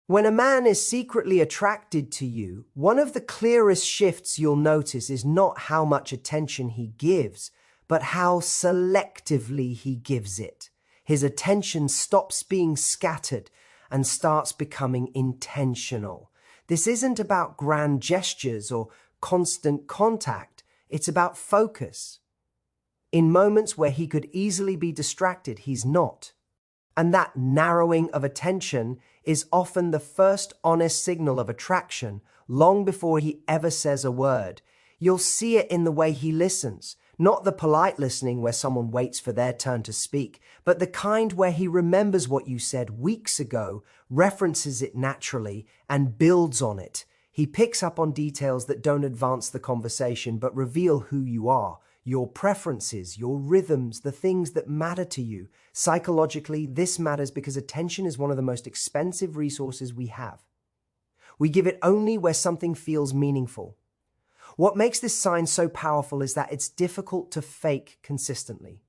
When a man is secretly attracted to you, one of the clearest shifts you'll notice is not how much attention he gives, but how selectively he gives it. His attention stops being scattered and starts becoming intentional. This isn't about grand gestures or constant contact. It's about focus. In moments where he could easily be distracted, he's not. And that narrowing of attention is often the first honest signal of attraction, long before he ever says a word. You'll see it in the way he listens, not the polite listening where someone waits for their turn to speak, but the kind where he remembers what you said weeks ago, references it naturally, and builds on it. He picks up on details that don't advance the conversation but reveal who you are, your preferences, your rhythms, the things that matter to you. Psychologically, this matters because attention is one of the most expensive resources we have. We give it only where something feels meaningful. What makes this sign so powerful is that it's difficult to fake consistently.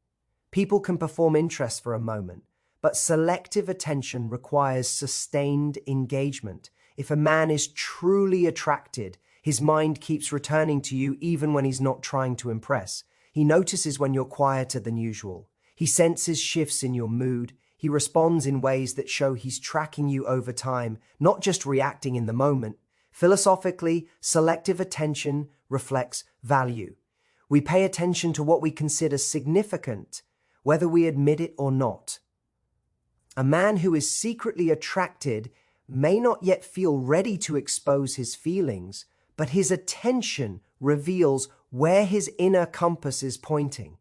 People can perform interest for a moment, but selective attention requires sustained engagement. If a man is truly attracted, his mind keeps returning to you even when he's not trying to impress. He notices when you're quieter than usual. He senses shifts in your mood. He responds in ways that show he's tracking you over time, not just reacting in the moment. Philosophically, selective attention reflects value. We pay attention to what we consider significant, whether we admit it or not. A man who is secretly attracted may not yet feel ready to expose his feelings, but his attention reveals where his inner compass is pointing.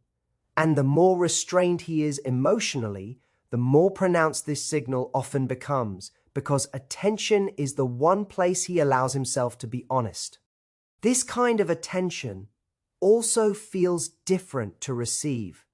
And the more restrained he is emotionally, the more pronounced this signal often becomes, because attention is the one place he allows himself to be honest. This kind of attention also feels different to receive.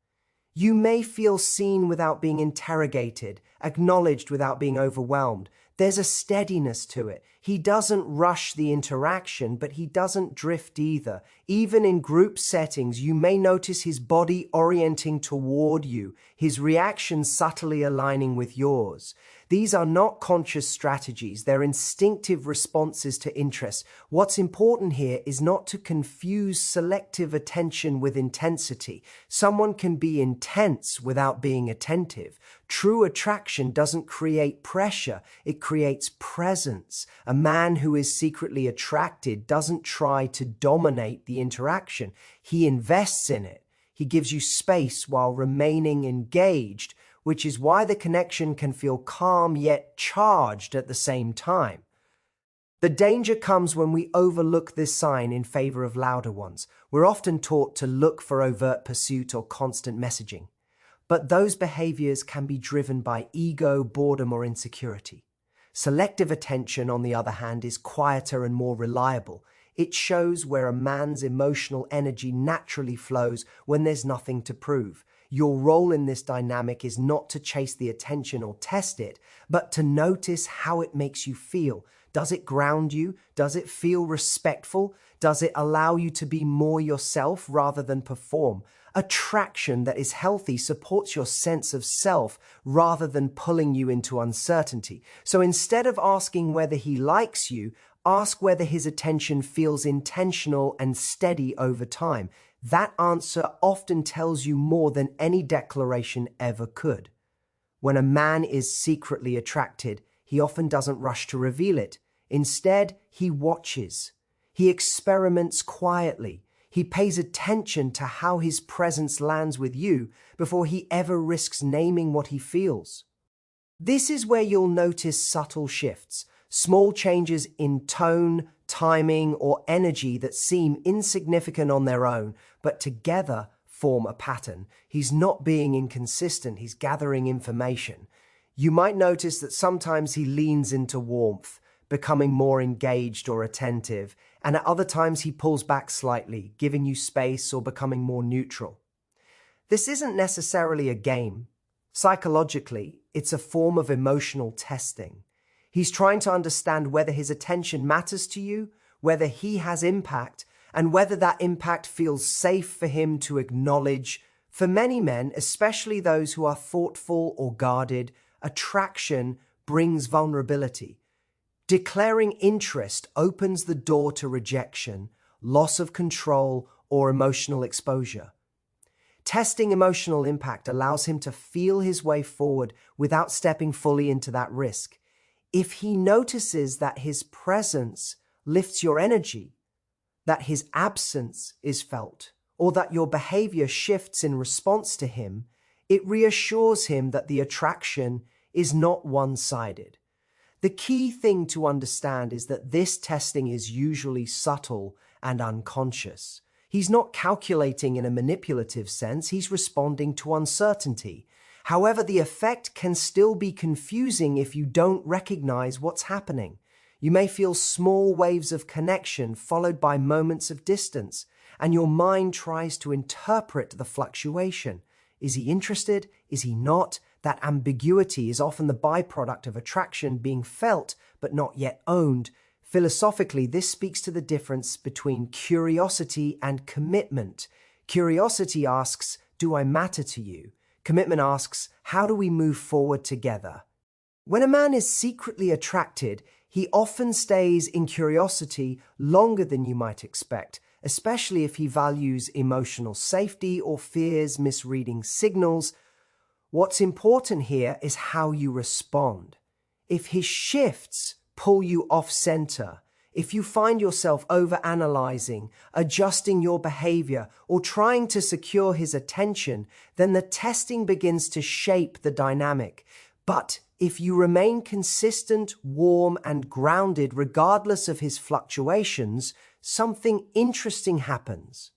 You may feel seen without being interrogated, acknowledged without being overwhelmed. There's a steadiness to it. He doesn't rush the interaction, but he doesn't drift either. Even in group settings, you may notice his body orienting toward you, his reactions subtly aligning with yours. These are not conscious strategies. They're instinctive responses to interest. What's important here is not to confuse selective attention with intensity. Someone can be intense without being attentive. True attraction doesn't create pressure. It creates presence. A man who is secretly attracted doesn't try to dominate the interaction. He invests in it. He gives you space while remaining engaged, which is why the connection can feel calm yet charged at the same time. The danger comes when we overlook this sign in favor of louder ones. We're often taught to look for overt pursuit or constant messaging, but those behaviors can be driven by ego, boredom, or insecurity. Selective attention, on the other hand, is quieter and more reliable. It shows where a man's emotional energy naturally flows when there's nothing to prove. Your role in this dynamic is not to chase the attention or test it, but to notice how it makes you feel. Does it ground you? Does it feel respectful? Does it allow you to be more yourself rather than perform? Attraction that is healthy supports your sense of self rather than pulling you into uncertainty. So instead of asking whether he likes you, ask whether his attention feels intentional and steady over time. That answer often tells you more than any declaration ever could. When a man is secretly attracted, he often doesn't rush to reveal it. Instead, he watches. He experiments quietly. He pays attention to how his presence lands with you before he ever risks naming what he feels. This is where you'll notice subtle shifts, small changes in tone, timing, or energy that seem insignificant on their own, but together form a pattern. He's not being inconsistent, he's gathering information. You might notice that sometimes he leans into warmth, becoming more engaged or attentive, and at other times he pulls back slightly, giving you space or becoming more neutral. This isn't necessarily a game. Psychologically, it's a form of emotional testing. He's trying to understand whether his attention matters to you, whether he has impact, and whether that impact feels safe for him to acknowledge. For many men, especially those who are thoughtful or guarded, attraction brings vulnerability. Declaring interest opens the door to rejection, loss of control, or emotional exposure. Testing emotional impact allows him to feel his way forward without stepping fully into that risk. If he notices that his presence lifts your energy, that his absence is felt, or that your behavior shifts in response to him, it reassures him that the attraction is not one-sided. The key thing to understand is that this testing is usually subtle and unconscious. He's not calculating in a manipulative sense, he's responding to uncertainty. However, the effect can still be confusing if you don't recognize what's happening. You may feel small waves of connection followed by moments of distance, and your mind tries to interpret the fluctuation. Is he interested? Is he not? That ambiguity is often the byproduct of attraction being felt but not yet owned. Philosophically, this speaks to the difference between curiosity and commitment. Curiosity asks, do I matter to you? Commitment asks, how do we move forward together? When a man is secretly attracted, he often stays in curiosity longer than you might expect, especially if he values emotional safety or fears misreading signals. What's important here is how you respond. If his shifts pull you off center, if you find yourself overanalyzing, adjusting your behavior, or trying to secure his attention, then the testing begins to shape the dynamic. But if you remain consistent, warm, and grounded regardless of his fluctuations, something interesting happens.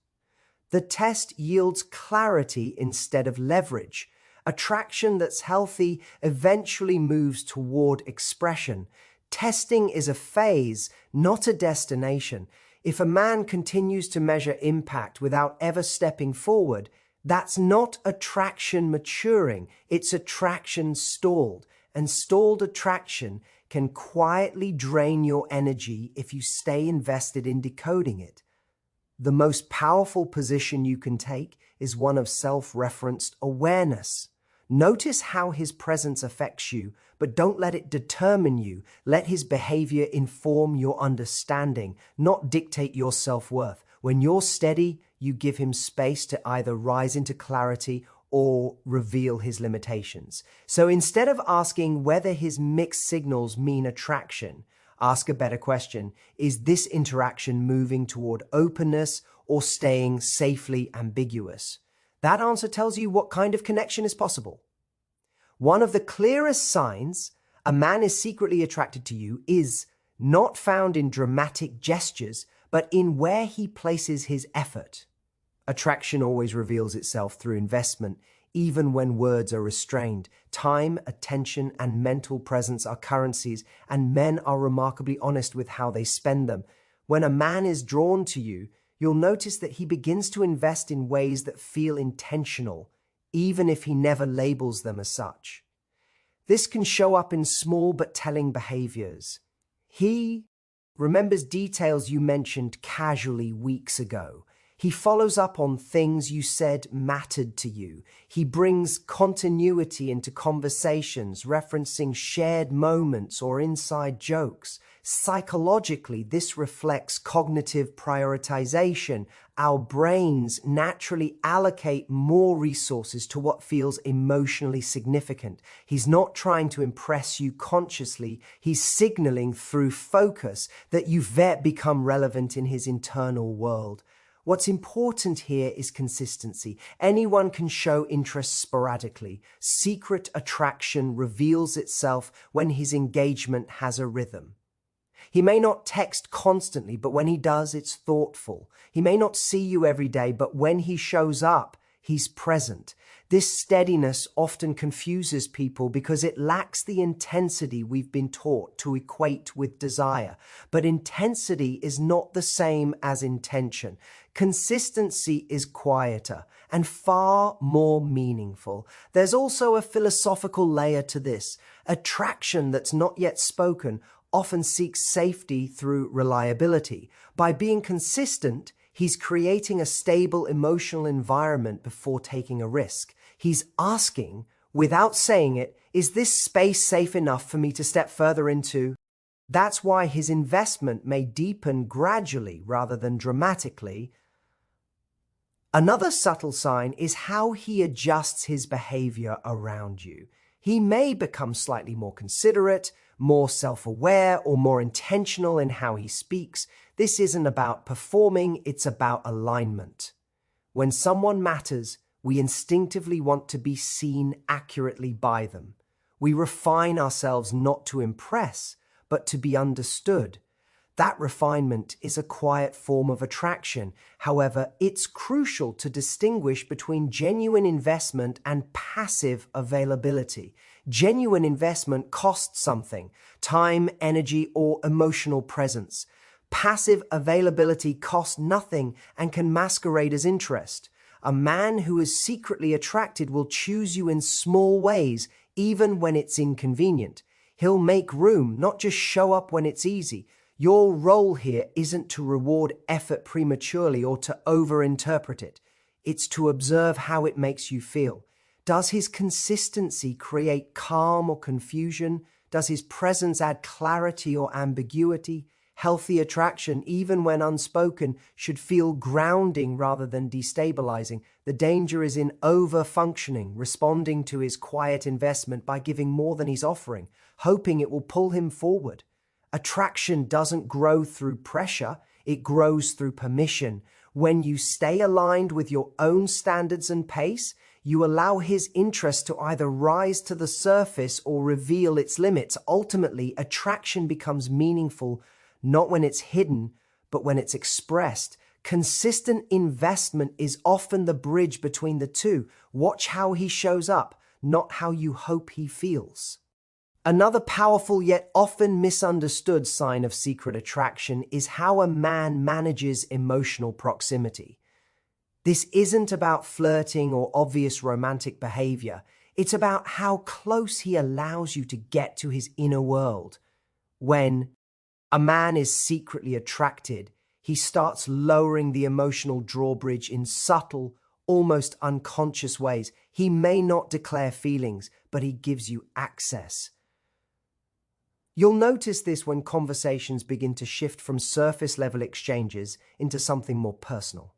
The test yields clarity instead of leverage. Attraction that's healthy eventually moves toward expression. Testing is a phase, not a destination. If a man continues to measure impact without ever stepping forward, that's not attraction maturing, it's attraction stalled. And stalled attraction can quietly drain your energy if you stay invested in decoding it. The most powerful position you can take is one of self-referenced awareness. Notice how his presence affects you, but don't let it determine you. Let his behavior inform your understanding, not dictate your self-worth. When you're steady, you give him space to either rise into clarity or reveal his limitations. So instead of asking whether his mixed signals mean attraction, ask a better question. Is this interaction moving toward openness or staying safely ambiguous? That answer tells you what kind of connection is possible. One of the clearest signs a man is secretly attracted to you is not found in dramatic gestures, but in where he places his effort. Attraction always reveals itself through investment, even when words are restrained. Time, attention, and mental presence are currencies, and men are remarkably honest with how they spend them. When a man is drawn to you, you'll notice that he begins to invest in ways that feel intentional, even if he never labels them as such. This can show up in small but telling behaviors. He remembers details you mentioned casually weeks ago. He follows up on things you said mattered to you. He brings continuity into conversations, referencing shared moments or inside jokes. Psychologically, this reflects cognitive prioritization. Our brains naturally allocate more resources to what feels emotionally significant. He's not trying to impress you consciously. He's signaling through focus that you've become relevant in his internal world. What's important here is consistency. Anyone can show interest sporadically. Secret attraction reveals itself when his engagement has a rhythm. He may not text constantly, but when he does, it's thoughtful. He may not see you every day, but when he shows up, he's present. This steadiness often confuses people because it lacks the intensity we've been taught to equate with desire. But intensity is not the same as intention. Consistency is quieter and far more meaningful. There's also a philosophical layer to this. Attraction that's not yet spoken often seeks safety through reliability. By being consistent, he's creating a stable emotional environment before taking a risk. He's asking, without saying it, is this space safe enough for me to step further into? That's why his investment may deepen gradually rather than dramatically. Another subtle sign is how he adjusts his behavior around you. He may become slightly more considerate, more self-aware, or more intentional in how he speaks. This isn't about performing, it's about alignment. When someone matters, we instinctively want to be seen accurately by them. We refine ourselves not to impress, but to be understood. That refinement is a quiet form of attraction. However, it's crucial to distinguish between genuine investment and passive availability. Genuine investment costs something: time, energy, or emotional presence. Passive availability costs nothing and can masquerade as interest. A man who is secretly attracted will choose you in small ways, even when it's inconvenient. He'll make room, not just show up when it's easy. Your role here isn't to reward effort prematurely or to overinterpret it. It's to observe how it makes you feel. Does his consistency create calm or confusion? Does his presence add clarity or ambiguity? Healthy attraction, even when unspoken, should feel grounding rather than destabilizing. The danger is in over-functioning, responding to his quiet investment by giving more than he's offering, hoping it will pull him forward. Attraction doesn't grow through pressure, it grows through permission. When you stay aligned with your own standards and pace, you allow his interest to either rise to the surface or reveal its limits. Ultimately, attraction becomes meaningful not when it's hidden, but when it's expressed. Consistent investment is often the bridge between the two. Watch how he shows up, not how you hope he feels. Another powerful yet often misunderstood sign of secret attraction is how a man manages emotional proximity. This isn't about flirting or obvious romantic behavior. It's about how close he allows you to get to his inner world. When a man is secretly attracted, he starts lowering the emotional drawbridge in subtle, almost unconscious ways. He may not declare feelings, but he gives you access. You'll notice this when conversations begin to shift from surface-level exchanges into something more personal.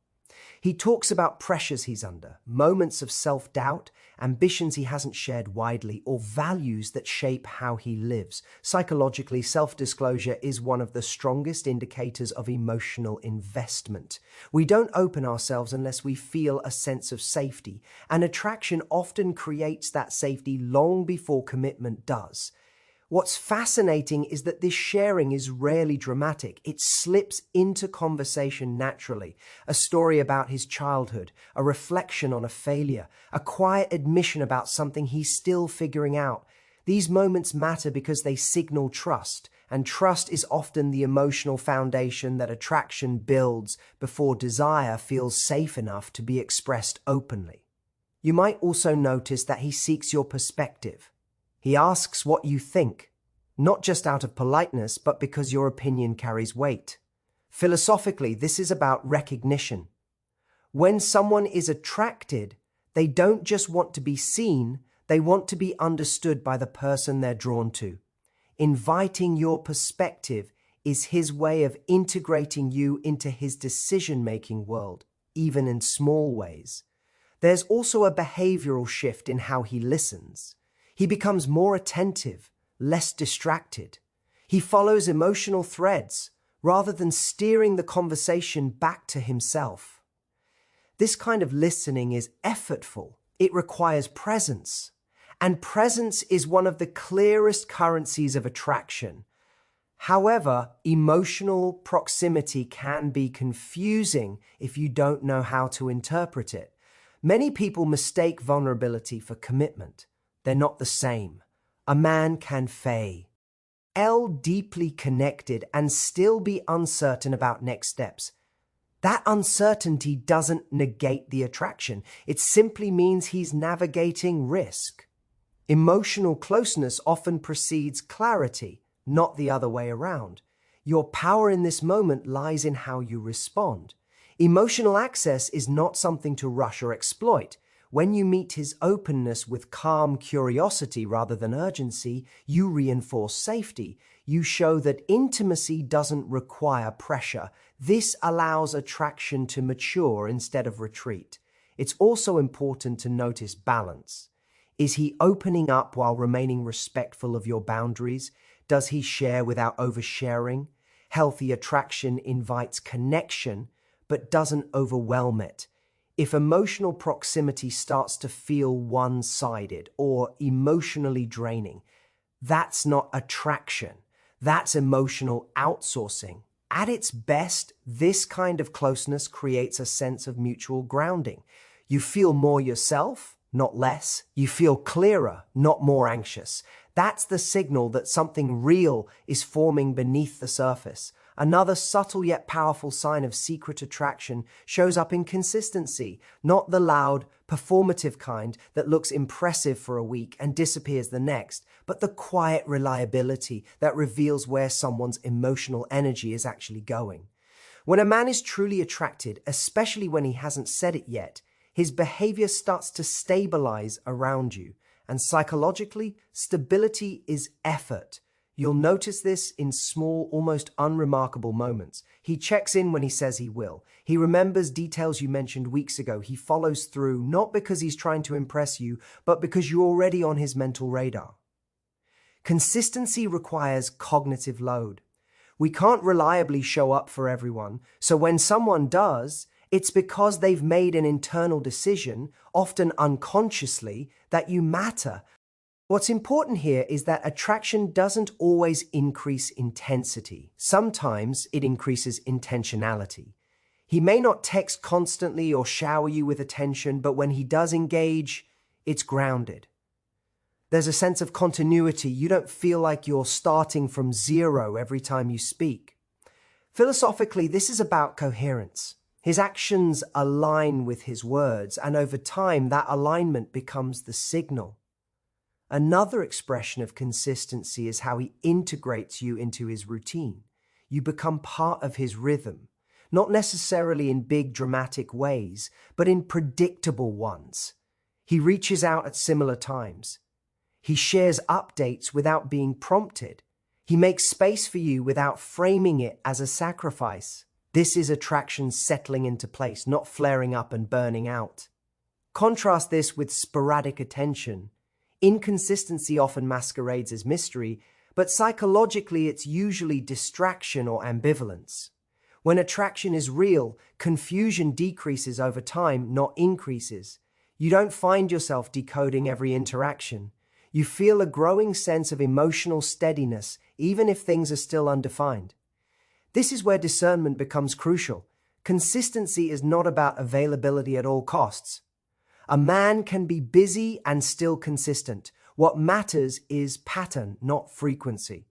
He talks about pressures he's under, moments of self-doubt, ambitions he hasn't shared widely, or values that shape how he lives. Psychologically, self-disclosure is one of the strongest indicators of emotional investment. We don't open ourselves unless we feel a sense of safety, and attraction often creates that safety long before commitment does. What's fascinating is that this sharing is rarely dramatic. It slips into conversation naturally. A story about his childhood, a reflection on a failure, a quiet admission about something he's still figuring out. These moments matter because they signal trust, and trust is often the emotional foundation that attraction builds before desire feels safe enough to be expressed openly. You might also notice that he seeks your perspective. He asks what you think, not just out of politeness, but because your opinion carries weight. Philosophically, this is about recognition. When someone is attracted, they don't just want to be seen, they want to be understood by the person they're drawn to. Inviting your perspective is his way of integrating you into his decision-making world, even in small ways. There's also a behavioral shift in how he listens. He becomes more attentive, less distracted. He follows emotional threads rather than steering the conversation back to himself. This kind of listening is effortful. It requires presence. And presence is one of the clearest currencies of attraction. However, emotional proximity can be confusing if you don't know how to interpret it. Many people mistake vulnerability for commitment. They're not the same. A man can feel deeply connected and still be uncertain about next steps. That uncertainty doesn't negate the attraction. It simply means he's navigating risk. Emotional closeness often precedes clarity, not the other way around. Your power in this moment lies in how you respond. Emotional access is not something to rush or exploit. When you meet his openness with calm curiosity rather than urgency, you reinforce safety. You show that intimacy doesn't require pressure. This allows attraction to mature instead of retreat. It's also important to notice balance. Is he opening up while remaining respectful of your boundaries? Does he share without oversharing? Healthy attraction invites connection, but doesn't overwhelm it. If emotional proximity starts to feel one-sided or emotionally draining, that's not attraction. That's emotional outsourcing. At its best, this kind of closeness creates a sense of mutual grounding. You feel more yourself, not less. You feel clearer, not more anxious. That's the signal that something real is forming beneath the surface. Another subtle yet powerful sign of secret attraction shows up in consistency, not the loud, performative kind that looks impressive for a week and disappears the next, but the quiet reliability that reveals where someone's emotional energy is actually going. When a man is truly attracted, especially when he hasn't said it yet, his behavior starts to stabilize around you. And psychologically, stability is effort. You'll notice this in small, almost unremarkable moments. He checks in when he says he will. He remembers details you mentioned weeks ago. He follows through, not because he's trying to impress you, but because you're already on his mental radar. Consistency requires cognitive load. We can't reliably show up for everyone, so when someone does, it's because they've made an internal decision, often unconsciously, that you matter. What's important here is that attraction doesn't always increase intensity. Sometimes it increases intentionality. He may not text constantly or shower you with attention, but when he does engage, it's grounded. There's a sense of continuity. You don't feel like you're starting from zero every time you speak. Philosophically, this is about coherence. His actions align with his words, and over time, that alignment becomes the signal. Another expression of consistency is how he integrates you into his routine. You become part of his rhythm, not necessarily in big dramatic ways, but in predictable ones. He reaches out at similar times. He shares updates without being prompted. He makes space for you without framing it as a sacrifice. This is attraction settling into place, not flaring up and burning out. Contrast this with sporadic attention. Inconsistency often masquerades as mystery, but psychologically it's usually distraction or ambivalence. When attraction is real, confusion decreases over time, not increases. You don't find yourself decoding every interaction. You feel a growing sense of emotional steadiness, even if things are still undefined. This is where discernment becomes crucial. Consistency is not about availability at all costs. A man can be busy and still consistent. What matters is pattern, not frequency.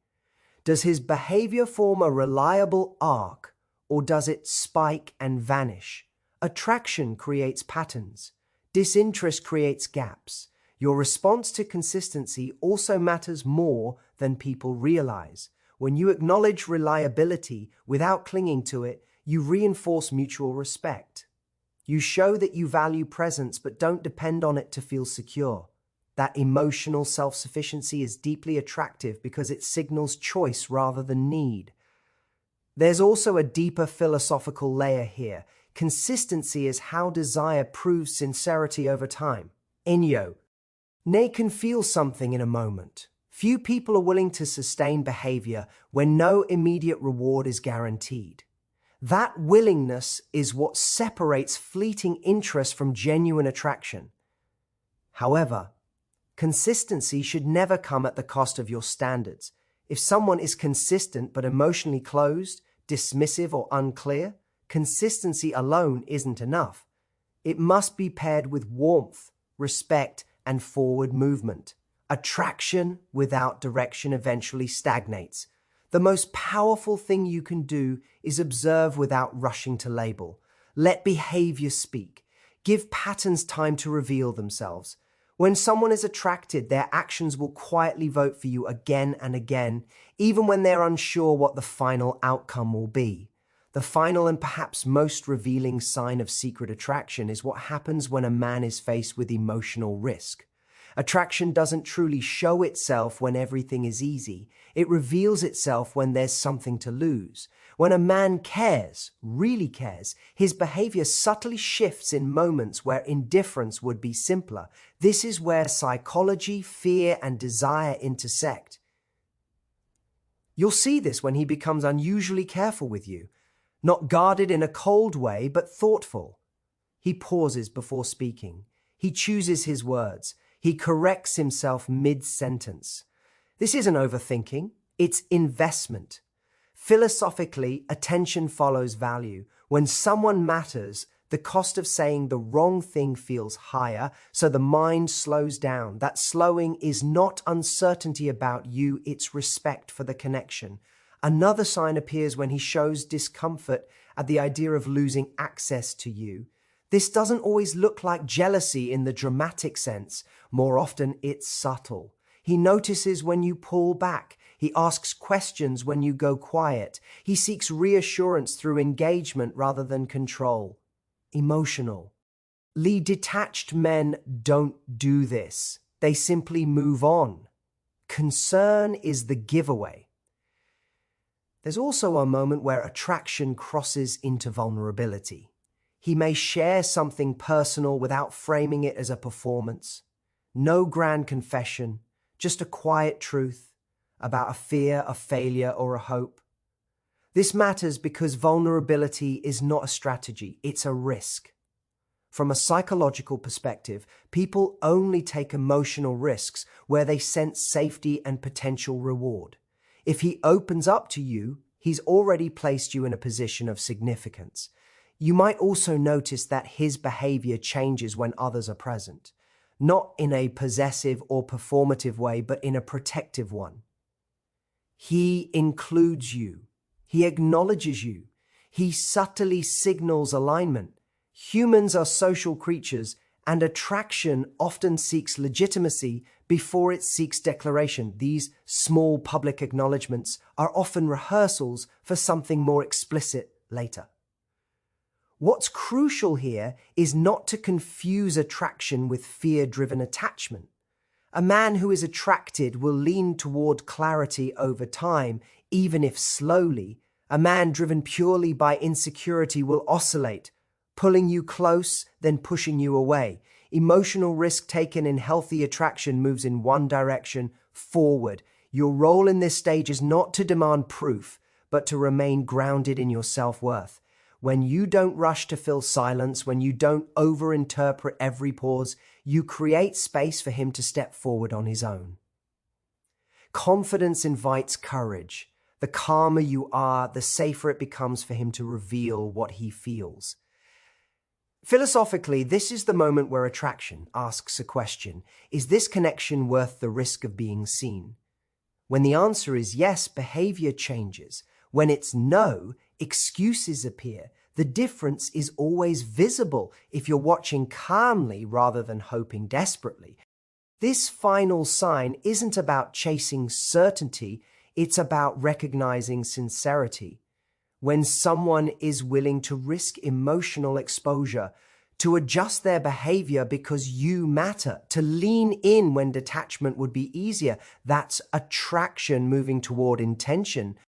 Does his behavior form a reliable arc, or does it spike and vanish? Attraction creates patterns. Disinterest creates gaps. Your response to consistency also matters more than people realize. When you acknowledge reliability without clinging to it, you reinforce mutual respect. You show that you value presence but don't depend on it to feel secure. That emotional self-sufficiency is deeply attractive because it signals choice rather than need. There's also a deeper philosophical layer here. Consistency is how desire proves sincerity over time. Inyo, Nay can feel something in a moment. Few people are willing to sustain behavior when no immediate reward is guaranteed. That willingness is what separates fleeting interest from genuine attraction. However, consistency should never come at the cost of your standards. If someone is consistent but emotionally closed, dismissive, or unclear, consistency alone isn't enough. It must be paired with warmth, respect, and forward movement. Attraction without direction eventually stagnates. The most powerful thing you can do is observe without rushing to label. Let behavior speak. Give patterns time to reveal themselves. When someone is attracted, their actions will quietly vote for you again and again, even when they're unsure what the final outcome will be. The final and perhaps most revealing sign of secret attraction is what happens when a man is faced with emotional risk. Attraction doesn't truly show itself when everything is easy. It reveals itself when there's something to lose. When a man cares, really cares, his behavior subtly shifts in moments where indifference would be simpler. This is where psychology, fear, and desire intersect. You'll see this when he becomes unusually careful with you, not guarded in a cold way, but thoughtful. He pauses before speaking. He chooses his words. He corrects himself mid-sentence. This isn't overthinking, it's investment. Philosophically, attention follows value. When someone matters, the cost of saying the wrong thing feels higher, so the mind slows down. That slowing is not uncertainty about you, it's respect for the connection. Another sign appears when he shows discomfort at the idea of losing access to you. This doesn't always look like jealousy in the dramatic sense. More often, it's subtle. He notices when you pull back. He asks questions when you go quiet. He seeks reassurance through engagement rather than control. Emotional. Detached men don't do this. They simply move on. Concern is the giveaway. There's also a moment where attraction crosses into vulnerability. He may share something personal without framing it as a performance. No grand confession, just a quiet truth about a fear, a failure, or a hope. This matters because vulnerability is not a strategy, it's a risk. From a psychological perspective, people only take emotional risks where they sense safety and potential reward. If he opens up to you, he's already placed you in a position of significance. You might also notice that his behavior changes when others are present, not in a possessive or performative way, but in a protective one. He includes you. He acknowledges you. He subtly signals alignment. Humans are social creatures, and attraction often seeks legitimacy before it seeks declaration. These small public acknowledgements are often rehearsals for something more explicit later. What's crucial here is not to confuse attraction with fear-driven attachment. A man who is attracted will lean toward clarity over time, even if slowly. A man driven purely by insecurity will oscillate, pulling you close, then pushing you away. Emotional risk taken in healthy attraction moves in one direction, forward. Your role in this stage is not to demand proof, but to remain grounded in your self-worth. When you don't rush to fill silence, when you don't overinterpret every pause, you create space for him to step forward on his own. Confidence invites courage. The calmer you are, the safer it becomes for him to reveal what he feels. Philosophically, this is the moment where attraction asks a question. Is this connection worth the risk of being seen? When the answer is yes, behavior changes. When it's no, excuses appear. The difference is always visible if you're watching calmly rather than hoping desperately. This final sign isn't about chasing certainty, it's about recognizing sincerity. When someone is willing to risk emotional exposure, to adjust their behavior because you matter, to lean in when detachment would be easier, that's attraction moving toward intention.